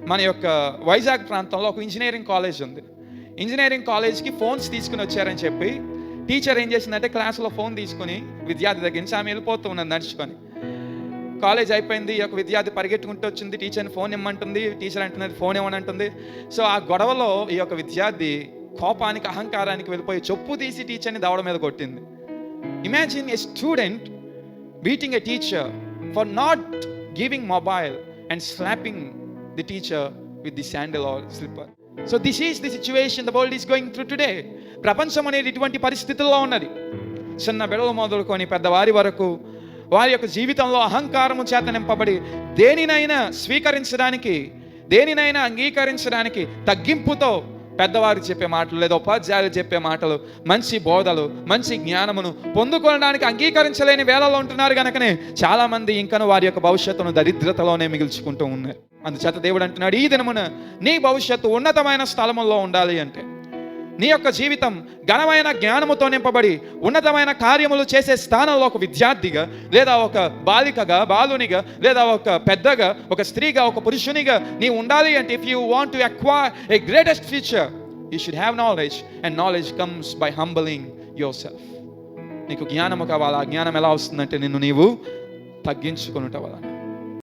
మన యొక్క వైజాగ్ ప్రాంతంలో ఒక ఇంజనీరింగ్ కాలేజ్ ఉంది. ఇంజనీరింగ్ కాలేజ్కి ఫోన్స్ తీసుకుని వచ్చారని చెప్పి టీచర్ ఏం చేసిందంటే క్లాస్లో ఫోన్ తీసుకుని విద్యార్థి దగ్గర నుంచి ఆమె వెళ్ళిపోతూ ఉన్నది నడుచుకొని. కాలేజ్ అయిపోయింది, ఈ యొక్క విద్యార్థి పరిగెట్టుకుంటూ వచ్చింది, టీచర్ని ఫోన్ ఇమ్మంటుంది, టీచర్ అంటున్నది ఫోన్ ఇవ్వనంటుంది. సో ఆ గొడవలో ఈ యొక్క విద్యార్థి కోపానికి అహంకారానికి వెళ్ళిపోయి చెప్పు తీసి టీచర్ని దవడ మీద కొట్టింది. Imagine a student beating a teacher for not giving mobile and slapping the teacher with the sandal or slipper. So this is the situation the world is going through today. ప్రపంచం అనేది ఇటువంటి పరిస్థితుల్లో ఉన్నది. చిన్న బిడలు మొదలుకొని పెద్దవారి వరకు వారి యొక్క జీవితంలో అహంకారము చేత నింపబడి దేనినైనా స్వీకరించడానికి, దేనినైనా అంగీకరించడానికి తగ్గింపుతో పెద్దవారు చెప్పే మాటలు లేదా ఉపాధ్యాయులు చెప్పే మాటలు, మంచి బోధలు, మంచి జ్ఞానమును పొందుకోవడానికి అంగీకరించలేని వేళలో ఉంటున్నారు కనుకనే చాలామంది ఇంకను వారి యొక్క భవిష్యత్తును దరిద్రతలోనే మిగుల్చుకుంటూ ఉన్నారు. అందుచేత దేవుడు అంటున్నాడు, ఈ దినమున నీ భవిష్యత్తు ఉన్నతమైన స్థలములో ఉండాలి అంటే నీ యొక్క జీవితం ఘనమైన జ్ఞానముతో నింపబడి ఉన్నతమైన కార్యములు చేసే స్థానంలో ఒక విద్యార్థిగా లేదా ఒక బాలికగా, బాలునిగా లేదా ఒక పెద్దగా, ఒక స్త్రీగా, ఒక పురుషునిగా నీ ఉండాలి అంటే if you want to acquire A greatest future you should have knowledge and knowledge comes by humbling your self. నీకు జ్ఞానము కావాలా? జ్ఞానం ఎలా వస్తుందంటే నిన్ను నీవు తగ్గించుకొనుట వలన.